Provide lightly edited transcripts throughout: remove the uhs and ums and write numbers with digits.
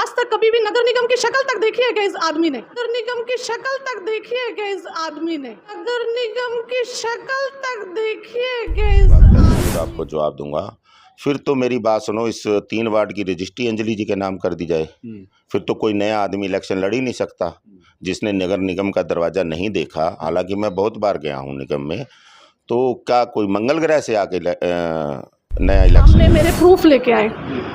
आज तक कभी भी नगर निगम की शक्ल तक देखी है क्या इस आदमी ने? नगर निगम की शक्ल तक देखी है क्या इस आदमी ने? नगर निगम की शक्ल तक देखी है क्या इस आपको जवाब दूंगा। फिर तो मेरी बात सुनो, इस 3 वार्ड की रजिस्ट्री अंजलि जी के नाम कर दी जाए। फिर तो कोई नया आदमी इलेक्शन लड़ ही नहीं सकता जिसने नगर निगम का दरवाज़ा नहीं देखा। हालांकि मैं बहुत बार गया हूं निगम में, तो क्या कोई मंगल ग्रह से आके नया इलेक्शन? सामने मेरे प्रूफ लेके आए,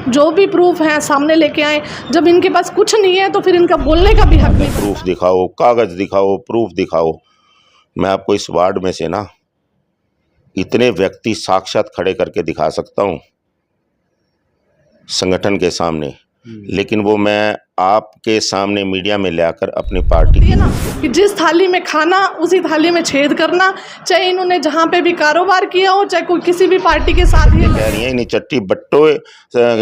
जो भी प्रूफ है सामने लेके आए। जब इनके पास कुछ नहीं है तो फिर इनका बोलने का भी हक नहीं। प्रूफ दिखाओ, कागज दिखाओ, प्रूफ दिखाओ। मैं आपको इस वार्ड में से ना इतने व्यक्ति साक्षात खड़े करके दिखा सकता हूं संगठन के सामने, लेकिन वो मैं आपके सामने मीडिया में लाकर अपनी पार्टी है ना कि जिस थाली में खाना उसी थाली में छेद करना, चाहे इन्होंने जहाँ पे भी कारोबार किया हो, चाहे कोई किसी भी पार्टी के साथ ही कह रही है। इन्हीं चट्टी बट्टो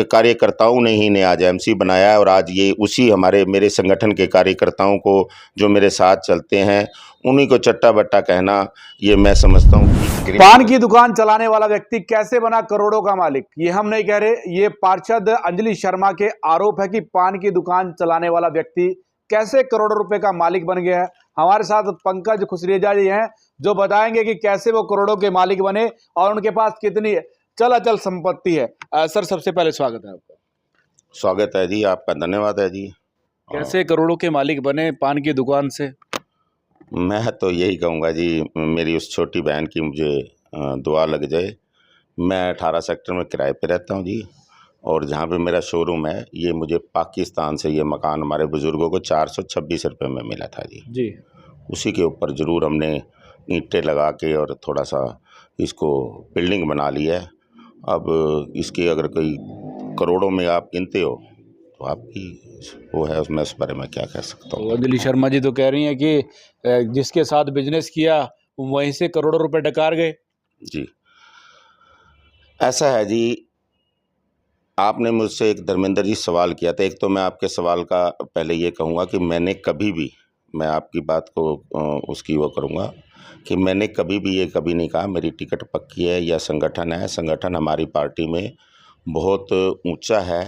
कार्यकर्ताओं ने ही ने आज एमसी बनाया है, और आज ये उसी मेरे संगठन के कार्यकर्ताओं को जो मेरे साथ चलते हैं उन्हीं को चट्टा बट्टा कहना, ये मैं समझता हूँ। पान की दुकान चलाने वाला व्यक्ति कैसे बना करोड़ों का मालिक, ये हम नहीं कह रहे, ये पार्षद अंजलि शर्मा के आरोप है कि पान की दुकान चलाने वाला व्यक्ति कैसे करोड़ों रुपए का मालिक बन गया है। हमारे साथ पंकज खुसरेजा जी हैं जो बताएंगे कि कैसे वो करोड़ों के मालिक बने और उनके पास कितनी चल संपत्ति है। सर, सबसे पहले स्वागत है आपका। स्वागत है जी, आपका धन्यवाद है जी। कैसे करोड़ों के मालिक बने पान की दुकान से? मैं तो यही कहूँगा जी, मेरी उस छोटी बहन की मुझे दुआ लग जाए। मैं 18 सेक्टर में किराए पे रहता हूँ जी, और जहाँ पे मेरा शोरूम है ये मुझे पाकिस्तान से ये मकान हमारे बुज़ुर्गों को 426 रुपये में मिला था जी। उसी के ऊपर ज़रूर हमने ईंटें लगा के और थोड़ा सा इसको बिल्डिंग बना ली है। अब इसके अगर कोई करोड़ों में आप गिनते हो तो आपकी वो है, उसमें इस बारे में क्या कह सकता हूँ। अंजलि शर्मा जी तो कह रही हैं कि जिसके साथ बिजनेस किया वहीं से करोड़ों रुपए डकार गए जी। ऐसा है जी, आपने मुझसे एक धर्मेंद्र जी सवाल किया था। एक तो मैं आपके सवाल का पहले ये कहूँगा कि मैंने कभी भी, मैं आपकी बात को उसकी वो करूँगा कि मैंने कभी भी ये कभी नहीं कहा मेरी टिकट पक्की है या संगठन है। संगठन हमारी पार्टी में बहुत ऊंचा है।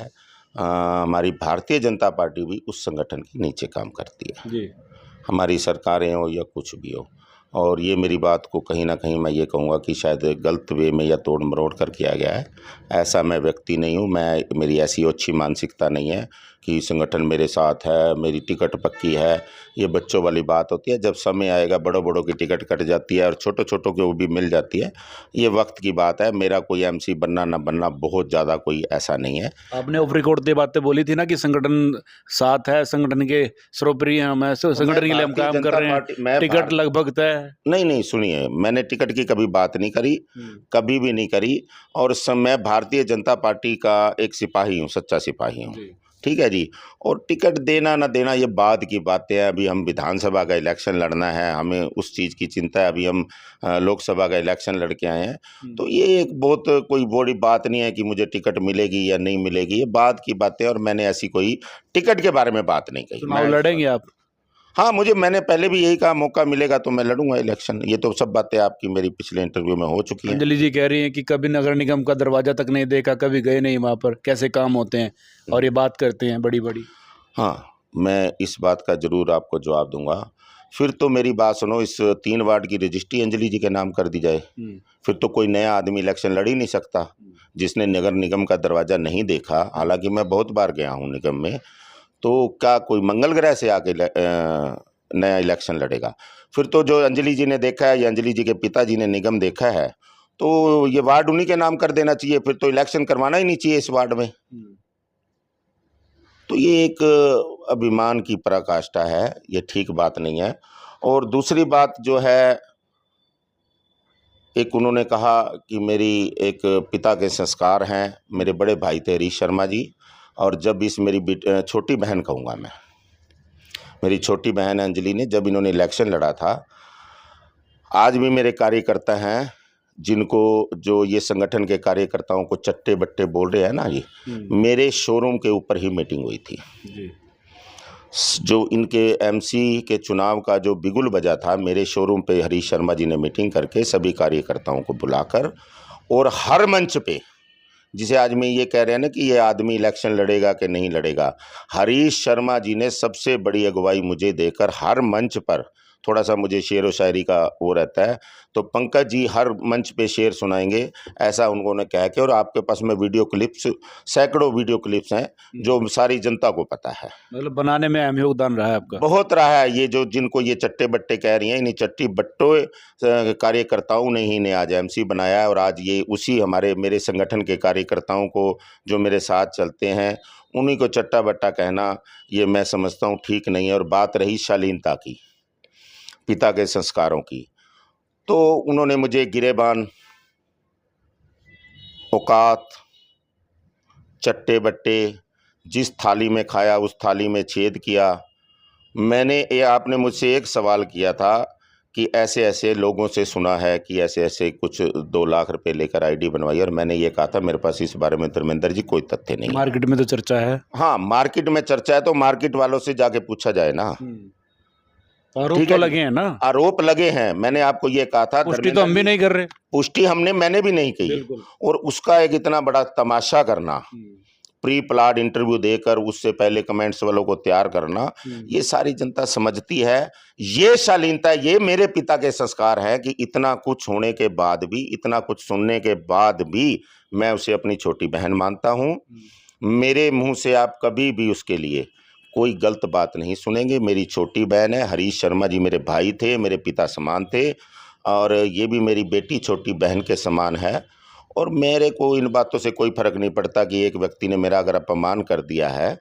हमारी भारतीय जनता पार्टी भी उस संगठन के नीचे काम करती है जी। हमारी सरकारें हो या कुछ भी हो। और ये मेरी बात को कहीं ना कहीं मैं ये कहूँगा कि शायद गलत वे में या तोड़ मरोड़ कर किया गया है। ऐसा मैं व्यक्ति नहीं हूँ, मेरी ऐसी अच्छी मानसिकता नहीं है कि संगठन मेरे साथ है, मेरी टिकट पक्की है। ये बच्चों वाली बात होती है, जब समय आएगा बड़ों बड़ों की टिकट कट जाती है और छोटों छोटों को भी मिल जाती है। ये वक्त की बात है। मेरा कोई एमसी बनना ना बनना बहुत ज़्यादा कोई ऐसा नहीं है। आपने ऑफ रिकॉर्ड ये बातें बोली थी ना कि संगठन साथ है, संगठन के सर्वोपरि हैं, मैं संगठन के लिए हम काम कर रहे हैं, टिकट लगभग तय है। नहीं, सुनिए, मैंने टिकट की कभी बात नहीं करी, कभी भी नहीं करी। और मैं भारतीय जनता पार्टी का एक सिपाही हूँ, सच्चा सिपाही हूँ, ठीक है जी। और टिकट देना ना देना ये बाद की बातें हैं। अभी हम विधानसभा का इलेक्शन लड़ना है, हमें उस चीज़ की चिंता है। अभी हम लोकसभा का इलेक्शन लड़के आए हैं, तो ये एक बहुत कोई बड़ी बात नहीं है कि मुझे टिकट मिलेगी या नहीं मिलेगी, ये बाद की बातें। और मैंने ऐसी कोई टिकट के बारे में बात नहीं कही। चुनाव लड़ेंगे आप? हाँ, मैंने पहले भी यही कहा, मौका मिलेगा तो मैं लड़ूंगा इलेक्शन। ये तो सब बातें आपकी मेरी पिछले इंटरव्यू में हो चुकी हैं। अंजलि जी कह रही हैं कि कभी नगर निगम का दरवाजा तक नहीं देखा, कभी गए नहीं वहाँ पर, कैसे काम होते हैं, और ये बात करते हैं बड़ी बड़ी। हाँ, मैं इस बात का ज़रूर आपको जवाब दूंगा। फिर तो मेरी बात सुनो, इस 3 वार्ड की रजिस्ट्री अंजलि जी के नाम कर दी जाए। फिर तो कोई नया आदमी इलेक्शन लड़ ही नहीं सकता जिसने नगर निगम का दरवाज़ा नहीं देखा। हालांकि मैं बहुत बार गया हूँ निगम में, तो क्या कोई मंगल ग्रह से आके नया इलेक्शन लड़ेगा? फिर तो जो अंजलि जी ने देखा है या अंजलि जी के पिताजी ने निगम देखा है, तो ये वार्ड उन्हीं के नाम कर देना चाहिए। फिर तो इलेक्शन करवाना ही नहीं चाहिए इस वार्ड में। तो ये एक अभिमान की पराकाष्ठा है, ये ठीक बात नहीं है। और दूसरी बात जो है, एक उन्होंने कहा कि मेरी एक पिता के संस्कार हैं। मेरे बड़े भाई थे हरीश शर्मा जी, और जब इस मेरी छोटी बहन कहूँगा मैं, मेरी छोटी बहन अंजलि ने, जब इन्होंने इलेक्शन लड़ा था, आज भी मेरे कार्यकर्ता हैं जिनको, जो ये संगठन के कार्यकर्ताओं को चट्टे बट्टे बोल रहे हैं ना जी, मेरे शोरूम के ऊपर ही मीटिंग हुई थी जी। जो इनके एमसी के चुनाव का जो बिगुल बजा था, मेरे शोरूम पे हरीश शर्मा जी ने मीटिंग करके सभी कार्यकर्ताओं को बुलाकर, और हर मंच पे जिसे आज में ये कह रहे हैं ना कि ये आदमी इलेक्शन लड़ेगा कि नहीं लड़ेगा। हरीश शर्मा जी ने सबसे बड़ी अगुवाई मुझे देकर हर मंच पर, थोड़ा सा मुझे शेर व शायरी का वो रहता है, तो पंकज जी हर मंच पे शेर सुनाएंगे, ऐसा उन्होंने कह के। और आपके पास में वीडियो क्लिप्स, सैकड़ों वीडियो क्लिप्स हैं जो सारी जनता को पता है। मतलब बनाने में अहम योगदान रहा है आपका। बहुत रहा है। ये जो जिनको ये चट्टे बट्टे कह रही हैं, इन्हीं चट्टी बट्टों कार्यकर्ताओं ने ही इन्हें आज एमसी बनाया है। और आज ये उसी मेरे संगठन के कार्यकर्ताओं को जो मेरे साथ चलते हैं उन्हीं को चट्टा बट्टा कहना, ये मैं समझता हूँ ठीक नहीं है। और बात रही शालीनता की, पिता के संस्कारों की, तो उन्होंने मुझे गिरेबान, औकात, चट्टे बट्टे, जिस थाली में खाया उस थाली में छेद किया। आपने मुझसे एक सवाल किया था कि ऐसे ऐसे लोगों से सुना है कि ऐसे ऐसे कुछ 2 लाख रुपए लेकर आईडी बनवाई, और मैंने ये कहा था मेरे पास इस बारे में धर्मेंद्र जी कोई तथ्य नहीं है। मार्केट में तो चर्चा है। हाँ, मार्केट में चर्चा है तो मार्केट वालों से जाके पूछा जाए ना। आरोप तो लगे हैं ना। आरोप लगे हैं। मैंने आपको ये कहा था, पुष्टि तो हम भी नहीं कर रहे। पुष्टि मैंने भी नहीं की। और उसका एक इतना बड़ा तमाशा करना, प्री प्लान इंटरव्यू देकर उससे पहले कमेंट्स वालों को तैयार करना, ये सारी जनता समझती है। ये शालीनता, ये मेरे पिता के संस्कार है कि इतना कुछ होने के बाद भी, इतना कुछ सुनने के बाद भी मैं उसे अपनी छोटी बहन मानता हूँ। मेरे मुंह से आप कभी भी उसके लिए कोई गलत बात नहीं सुनेंगे। मेरी छोटी बहन है। हरीश शर्मा जी मेरे भाई थे, मेरे पिता समान थे, और ये भी मेरी बेटी छोटी बहन के समान है। और मेरे को इन बातों से कोई फ़र्क नहीं पड़ता कि एक व्यक्ति ने मेरा अगर अपमान कर दिया है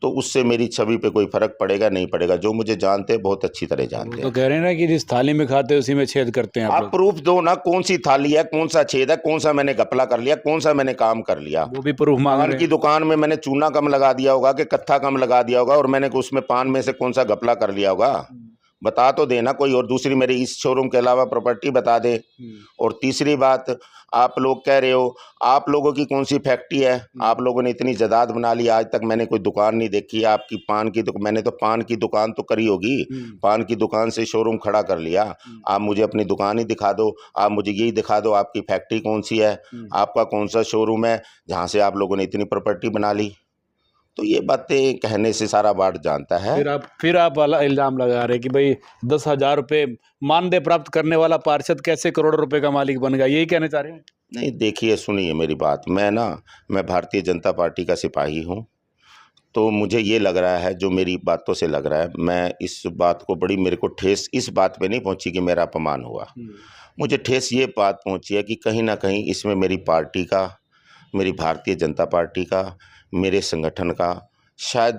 तो उससे मेरी छवि पे कोई फ़र्क पड़ेगा नहीं पड़ेगा। जो मुझे जानते हैं बहुत अच्छी तरह जानते हैं। तो कह रहे हैं ना कि जिस थाली में खाते हैं उसी में छेद करते हैं। आप प्रूफ दो ना, कौन सी थाली है, कौन सा छेद है, कौन सा मैंने घपला कर लिया, कौन सा मैंने काम कर लिया। वो भी प्रूफ मांग रहे हैं। पान की दुकान में मैंने चूना कम लगा दिया होगा कि कत्था कम लगा दिया होगा, और मैंने उसमें पान में से कौन सा घपला कर लिया होगा, बता तो देना कोई। और दूसरी, मेरे इस शोरूम के अलावा प्रॉपर्टी बता दे। और तीसरी बात, आप लोग कह रहे हो आप लोगों की कौन सी फैक्ट्री है, आप लोगों ने इतनी जायदाद बना ली, आज तक मैंने कोई दुकान नहीं देखी आपकी पान की। मैंने तो पान की दुकान तो करी होगी, पान की दुकान से शोरूम खड़ा कर लिया। आप मुझे अपनी दुकान ही दिखा दो, आप मुझे यही दिखा दो आपकी फैक्ट्री कौन सी है, आपका कौन सा शोरूम है जहाँ से आप लोगों ने इतनी प्रॉपर्टी बना ली। तो ये बातें कहने से सारा वार्ड जानता है। फिर आप वाला इल्जाम लगा रहे कि भाई 10,000 रुपये मानदेय प्राप्त करने वाला पार्षद कैसे करोड़ों रुपए का मालिक बन गया, यही कहना चाह रहे हैं? नहीं, देखिए सुनिए मेरी बात। मैं भारतीय जनता पार्टी का सिपाही हूँ, तो मुझे ये लग रहा है, जो मेरी बातों से लग रहा है, मैं इस बात को बड़ी, मेरे को ठेस इस बात पे नहीं पहुंची कि मेरा अपमान हुआ। मुझे ठेस ये बात पहुंची है कि कहीं ना कहीं इसमें मेरी पार्टी का, मेरी भारतीय जनता पार्टी का, मेरे संगठन का शायद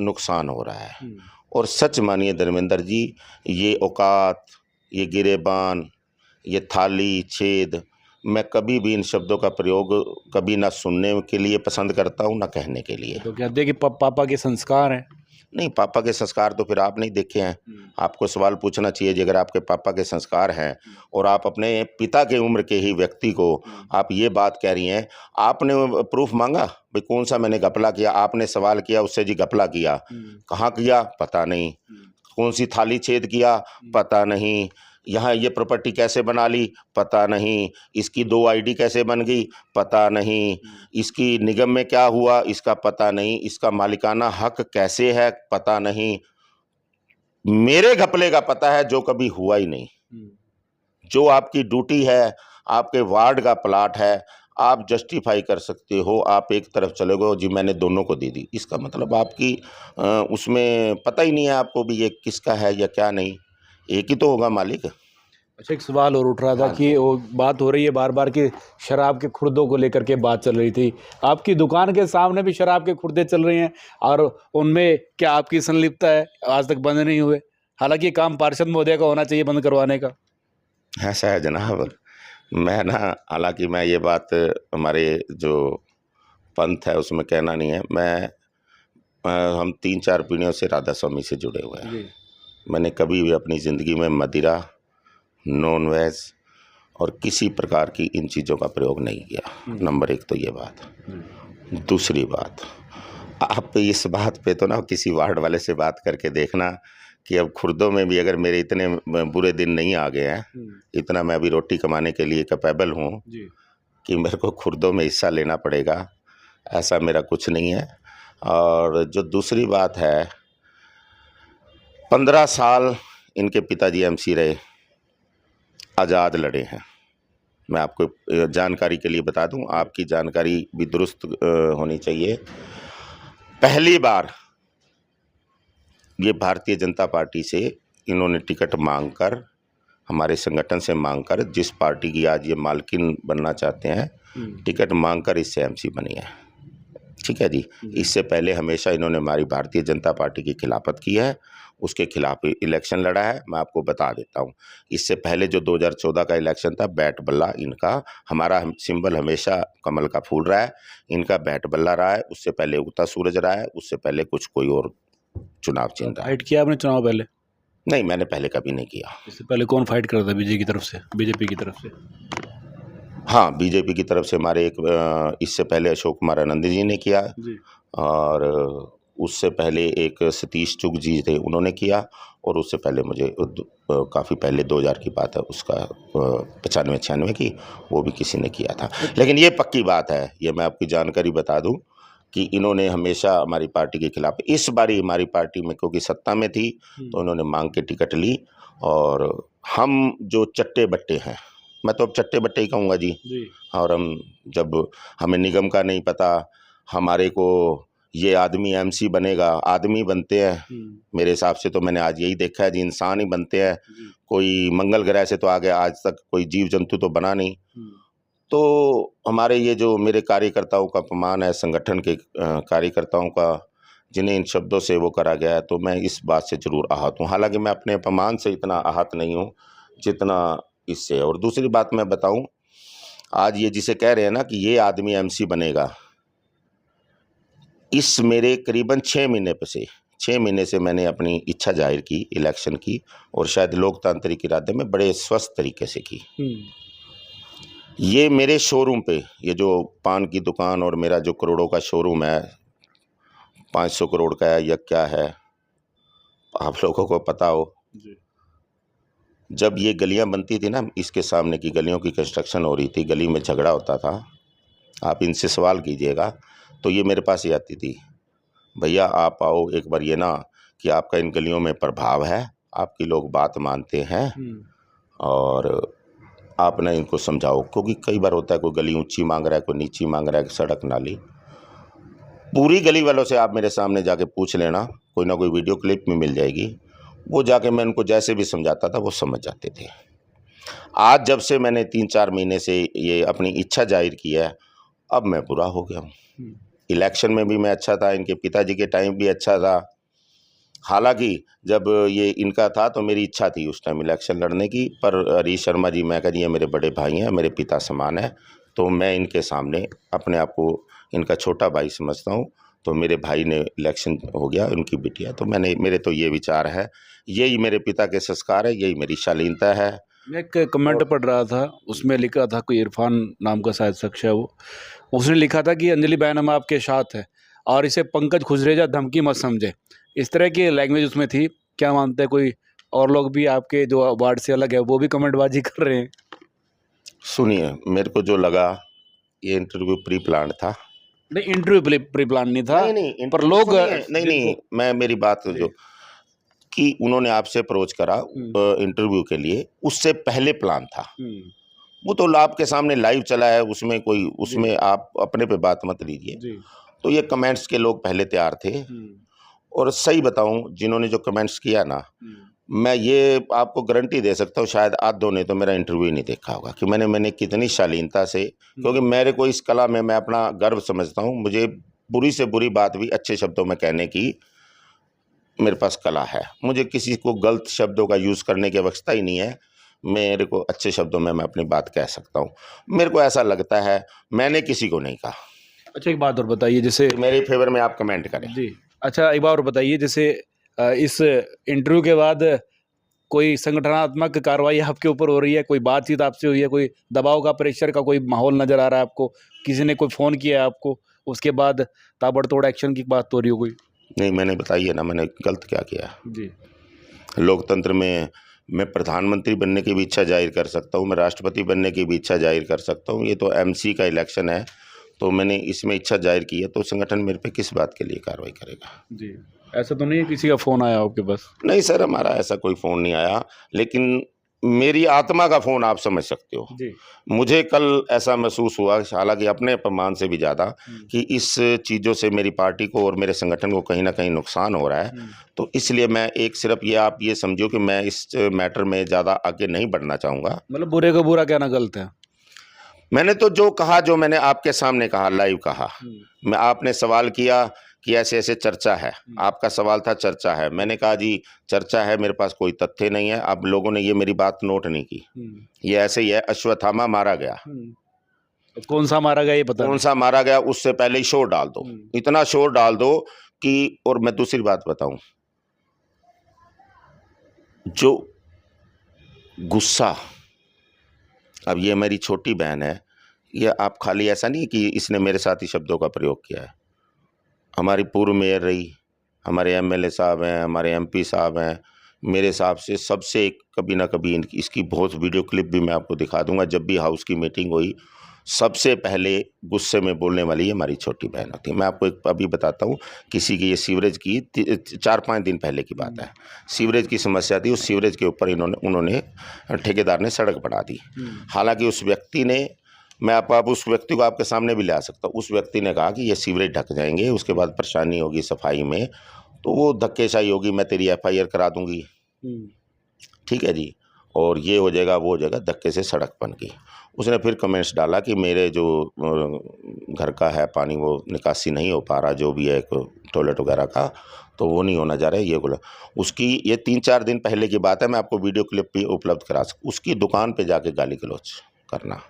नुकसान हो रहा है। और सच मानिए धर्मेंद्र जी, ये औकात, ये गिरेबान, ये थाली छेद, मैं कभी भी इन शब्दों का प्रयोग कभी ना सुनने के लिए पसंद करता हूँ ना कहने के लिए। तो कहते हैं कि पापा के संस्कार हैं। नहीं, पापा के संस्कार तो फिर आप नहीं देखे हैं। आपको सवाल पूछना चाहिए जी, अगर आपके पापा के संस्कार हैं और आप अपने पिता के उम्र के ही व्यक्ति को आप ये बात कह रही हैं, आपने प्रूफ मांगा भाई कौन सा मैंने घपला किया, आपने सवाल किया उससे जी घपला किया, कहाँ किया पता नहीं, कौन सी थाली छेद किया पता नहीं, यहाँ ये प्रॉपर्टी कैसे बना ली पता नहीं, इसकी 2 आईडी कैसे बन गई पता नहीं, इसकी निगम में क्या हुआ इसका पता नहीं, इसका मालिकाना हक कैसे है पता नहीं। मेरे घपले का पता है जो कभी हुआ ही नहीं। जो आपकी ड्यूटी है, आपके वार्ड का प्लाट है, आप जस्टिफाई कर सकते हो, आप एक तरफ चले गए जी मैंने दोनों को दे दी, इसका मतलब आपकी उसमें पता ही नहीं है आपको भी ये किसका है या क्या नहीं, एक ही तो होगा मालिक। अच्छा, एक सवाल और उठ रहा था कि वो बात हो रही है बार बार कि शराब के खुर्दों को लेकर के बात चल रही थी। आपकी दुकान के सामने भी शराब के खुर्दे चल रहे हैं और उनमें क्या आपकी संलिप्तता है? आज तक बंद नहीं हुए, हालांकि काम पार्षद महोदय का होना चाहिए बंद करवाने का। ऐसा है जनाब, मैं ना, हालांकि मैं ये बात हमारे जो पंथ है उसमें कहना नहीं है, हम 3-4 पीढ़ियों से राधा स्वामी से जुड़े हुए हैं। मैंने कभी भी अपनी ज़िंदगी में मदिरा, नॉन वेज और किसी प्रकार की इन चीज़ों का प्रयोग नहीं किया। नंबर 1 तो ये बात। दूसरी बात, आप इस बात पे तो ना किसी वार्ड वाले से बात करके देखना कि अब खुर्दों में भी अगर मेरे इतने बुरे दिन नहीं आ गए हैं, इतना मैं अभी रोटी कमाने के लिए कैपेबल हूँ कि मेरे को खुर्दों में हिस्सा लेना पड़ेगा, ऐसा मेरा कुछ नहीं है। और जो दूसरी बात है, 15 साल इनके पिताजी एमसी रहे, आज़ाद लड़े हैं। मैं आपको जानकारी के लिए बता दूं, आपकी जानकारी भी दुरुस्त होनी चाहिए। पहली बार ये भारतीय जनता पार्टी से इन्होंने टिकट मांगकर, हमारे संगठन से मांगकर, जिस पार्टी की आज ये मालकिन बनना चाहते हैं, टिकट मांगकर इससे एमसी बनी है। ठीक है जी। इससे पहले हमेशा इन्होंने हमारी भारतीय जनता पार्टी की खिलाफत की है, उसके खिलाफ इलेक्शन लड़ा है। मैं आपको बता देता हूँ, इससे पहले जो 2014 का इलेक्शन था, बैट बल्ला इनका, हमारा सिंबल हमेशा कमल का फूल रहा है, इनका बैट बल्ला रहा है। उससे पहले उगता सूरज रहा है, उससे पहले कुछ कोई और चुनाव चिन्ह रहा है। फाइट किया आपने चुनाव पहले? नहीं, मैंने पहले कभी नहीं किया। इससे पहले कौन फाइट करता था बीजेपी की तरफ से, बीजेपी की तरफ से? हाँ, बीजेपी की तरफ से हमारे एक इससे पहले अशोक कुमार आनंद जी ने किया जी। और उससे पहले एक सतीश चुग जी थे, उन्होंने किया। और उससे पहले मुझे काफ़ी पहले 2000 की बात है, उसका 95-96 की, वो भी किसी ने किया था। लेकिन ये पक्की बात है, ये मैं आपकी जानकारी बता दूं कि इन्होंने हमेशा हमारी पार्टी के खिलाफ, इस बारी हमारी पार्टी में क्योंकि सत्ता में थी तो उन्होंने मांग के टिकट ली। और हम जो चट्टे बट्टे हैं, मैं तो अब चट्टे बट्टे ही कहूँगा जी। और हम जब हमें निगम का नहीं पता, हमारे को ये आदमी एमसी बनेगा, आदमी बनते हैं मेरे हिसाब से, तो मैंने आज यही देखा है जी, इंसान ही बनते हैं। कोई मंगल ग्रह से तो आगे आज तक कोई जीव जंतु तो बना नहीं। तो हमारे ये जो मेरे कार्यकर्ताओं का अपमान है, संगठन के कार्यकर्ताओं का, जिन्हें इन शब्दों से वो करा गया है, तो मैं इस बात से ज़रूर आहत हूँ। हालांकि मैं अपने अपमान से इतना आहत नहीं हूँ जितना इससे। और दूसरी बात मैं बताऊं, आज ये जिसे कह रहे हैं ना कि ये आदमी एमसी बनेगा, इस मेरे करीबन 6 महीने से मैंने अपनी इच्छा जाहिर की इलेक्शन की, और शायद लोकतांत्रिक इरादे में बड़े स्वस्थ तरीके से की। ये मेरे शोरूम पे, ये जो पान की दुकान और मेरा जो करोड़ों का शोरूम है, 500 करोड़ का है या क्या है, आप लोगों को पता हो। जब ये गलियां बनती थी ना, इसके सामने की गलियों की कंस्ट्रक्शन हो रही थी, गली में झगड़ा होता था, आप इनसे सवाल कीजिएगा, तो ये मेरे पास ही आती थी, भैया आप आओ एक बार, ये ना कि आपका इन गलियों में प्रभाव है, आपकी लोग बात मानते हैं और आप ना इनको समझाओ। क्योंकि कई बार होता है कोई गली ऊंची मांग रहा है, कोई नीची मांग रहा है, सड़क नाली। पूरी गली वालों से आप मेरे सामने जाके पूछ लेना, कोई ना कोई वीडियो क्लिप में मिल जाएगी, वो जाके मैं उनको जैसे भी समझाता था वो समझ जाते थे। आज जब से मैंने 3-4 महीने से ये अपनी इच्छा जाहिर की है, अब मैं बुरा हो गया हूँ। इलेक्शन में भी मैं अच्छा था, इनके पिताजी के टाइम भी अच्छा था। हालांकि जब ये इनका था तो मेरी इच्छा थी उस टाइम इलेक्शन लड़ने की, पर हरीश शर्मा जी, मैं कह रही है मेरे बड़े भाई हैं, मेरे पिता समान है, तो मैं इनके सामने अपने आप को इनका छोटा भाई समझता हूँ। तो मेरे भाई ने इलेक्शन हो गया, उनकी बिटिया, तो मेरे तो ये विचार है, यही मेरे पिता के संस्कार है, यही मेरी शालीनता है। मैं एक कमेंट पढ़ रहा था, उसमें लिखा था, कोई इरफान नाम का शायद शख्स है, वो उसने लिखा था कि अंजलि बहन हम आपके साथ है और इसे पंकज खुजरेजा धमकी मत समझे, इस तरह की लैंग्वेज उसमें थी। क्या मानते हैं, कोई और लोग भी आपके जो वार्ड से अलग है वो भी कमेंटबाजी कर रहे हैं? सुनिए, मेरे को जो लगा ये इंटरव्यू प्री प्लान था। नहीं, इंटरव्यू प्री प्लान नहीं था। नहीं, पर लोग नहीं, मैं मेरी बात जो कि उन्होंने आपसे अप्रोच करा इंटरव्यू के लिए, उससे पहले प्लान था। वो तो आपके सामने लाइव चला है, उसमें कोई, उसमें आप अपने पे बात मत लीजिए। तो ये कमेंट्स के लोग पहले तैयार थे। और सही बताऊं, जिन्होंने जो कमेंट्स किया ना, मैं ये आपको गारंटी दे सकता हूँ, शायद आधों ने तो मेरा इंटरव्यू नहीं देखा होगा कि मैंने कितनी शालीनता से, क्योंकि मेरे को इस कला में मैं अपना गर्व समझता हूँ। मुझे बुरी से बुरी बात भी अच्छे शब्दों में कहने की मेरे पास कला है। मुझे किसी को गलत शब्दों का यूज़ करने की अवस्था ही नहीं है। मेरे को अच्छे शब्दों में मैं अपनी बात कह सकता हूँ। मेरे को ऐसा लगता है, मैंने किसी को नहीं कहा। अच्छा, एक बात और बताइए, जैसे मेरे फेवर में आप कमेंट करें जी। अच्छा, एक बात और बताइए, जैसे इस इंटरव्यू के बाद कोई संगठनात्मक कार्रवाई आपके ऊपर हो रही है, कोई बातचीत आपसे हुई है, कोई दबाव का, प्रेशर का कोई माहौल नज़र आ रहा है आपको, किसी ने कोई फ़ोन किया है आपको, उसके बाद ताबड़तोड़ एक्शन की बात हो रही हो कोई? नहीं, मैंने बताइए ना, मैंने गलत क्या किया। जी। लोकतंत्र में मैं प्रधानमंत्री बनने की भी इच्छा जाहिर कर सकता हूँ, मैं राष्ट्रपति बनने की भी इच्छा जाहिर कर सकता हूँ। ये तो एमसी का इलेक्शन है, तो मैंने इसमें इच्छा जाहिर की है, तो संगठन मेरे पे किस बात के लिए कार्रवाई करेगा? जी, ऐसा तो नहीं है किसी का फ़ोन आया आपके पास? नहीं सर, हमारा ऐसा कोई फ़ोन नहीं आया, लेकिन मेरी आत्मा का फ़ोन आप समझ सकते हो। जी। मुझे कल ऐसा महसूस हुआ, हालाँकि अपने अपमान से भी ज़्यादा, कि इस चीज़ों से मेरी पार्टी को और मेरे संगठन को कहीं न कहीं नुकसान हो रहा है। तो इसलिए मैं एक सिर्फ़ ये आप ये समझो कि मैं इस मैटर में ज़्यादा आगे नहीं बढ़ना चाहूँगा। मतलब बुरे को बुरा कहना गलत है। मैंने तो जो कहा, जो मैंने आपके सामने कहा, लाइव कहा। मैं आपने सवाल किया कि ऐसे-ऐसे चर्चा है। आपका सवाल था चर्चा है। मैंने कहा जी चर्चा है, मेरे पास कोई तथ्य नहीं है। अब लोगों ने ये मेरी बात नोट नहीं की। ये ऐसे ही है, अश्वत्थामा मारा गया। तो कौन सा मारा गया ये पता कौन नहीं। सा मारा गया उससे पहले ही शोर डाल दो। इतना शोर डाल दो कि, और मैं दूसरी बात बताऊँ, जो गुस्सा, अब ये मेरी छोटी बहन है, ये आप खाली ऐसा नहीं कि इसने मेरे साथ ही शब्दों का प्रयोग किया है। हमारी पूर्व मेयर रही, हमारे एमएलए साहब हैं, हमारे एमपी साहब हैं, मेरे हिसाब से सबसे कभी ना कभी इसकी बहुत वीडियो क्लिप भी मैं आपको दिखा दूंगा। जब भी हाउस की मीटिंग हुई, सबसे पहले गुस्से में बोलने वाली ये हमारी छोटी बहन होती है। मैं आपको एक अभी बताता हूँ, किसी की ये सीवरेज की 4-5 दिन पहले की बात है। सीवरेज की समस्या थी, उस सीवरेज के ऊपर उन्होंने ठेकेदार ने सड़क बना दी। हालांकि उस व्यक्ति ने, मैं आप उस व्यक्ति को आपके सामने भी ला सकता हूँ। उस व्यक्ति ने कहा कि ये सीवरेज ढक जाएंगे, उसके बाद परेशानी होगी सफाई में, तो वो धक्केशाही होगी, मैं तेरी एफआईआर करा दूंगी। ठीक है जी, और ये हो जाएगा, वो हो जाएगा, धक्के से सड़क बन गई। उसने फिर कमेंट्स डाला कि मेरे जो घर का है पानी, वो निकासी नहीं हो पा रहा, जो भी है एक टॉयलेट वगैरह का, तो वो नहीं होना जा रहा है। ये बोला, उसकी ये 3-4 दिन पहले की बात है। मैं आपको वीडियो क्लिप भी उपलब्ध करा सकूँ। उसकी दुकान पे जाके गाली गलौज करना,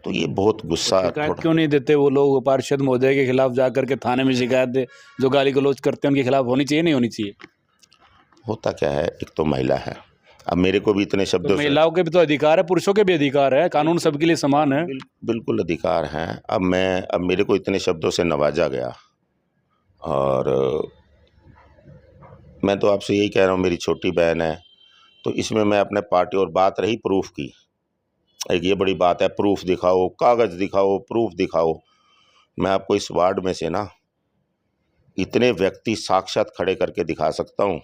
तो ये बहुत गुस्सा। शिकायत क्यों नहीं देते वो लोग? पार्षद महोदय के खिलाफ जाकर के थाने में शिकायत दे, जो गाली गलौज करते हैं उनके खिलाफ होनी चाहिए, नहीं होनी चाहिए? होता क्या है, एक तो महिला है, अब मेरे को भी इतने शब्दों तो से, महिलाओं के भी तो अधिकार है, पुरुषों के भी अधिकार है, कानून सबके लिए समान है। बिल्कुल अधिकार हैं। अब मेरे को इतने शब्दों से नवाजा गया, और मैं तो आपसे यही कह रहा हूँ, मेरी छोटी बहन है, तो इसमें मैं अपने पार्टी, और बात रही प्रूफ की, एक ये बड़ी बात है, प्रूफ दिखाओ, कागज़ दिखाओ, प्रूफ दिखाओ। मैं आपको इस वार्ड में से ना इतने व्यक्ति साक्षात खड़े करके दिखा सकता हूँ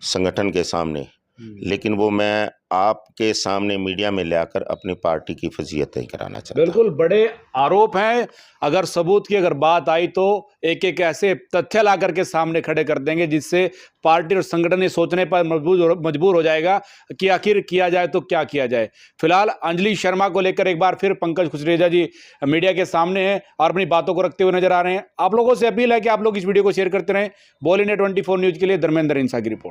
संगठन के सामने, लेकिन वो मैं आपके सामने मीडिया में लाकर अपनी पार्टी की फजीहत नहीं कराना चाहता। बिल्कुल बड़े आरोप हैं। अगर सबूत की अगर बात आई तो एक एक ऐसे तथ्य ला करके सामने खड़े कर देंगे, जिससे पार्टी और संगठन ये सोचने पर मजबूर हो जाएगा कि आखिर किया जाए तो क्या किया जाए। फिलहाल अंजलि शर्मा को लेकर एक बार फिर पंकज कुशरेजा जी मीडिया के सामने हैं और अपनी बातों को रखते हुए नजर आ रहे हैं। आप लोगों से अपील है कि आप लोग इस वीडियो को शेयर करते रहें। बोल इंडिया 24 न्यूज के लिए धर्मेंद्र इंसा की रिपोर्ट।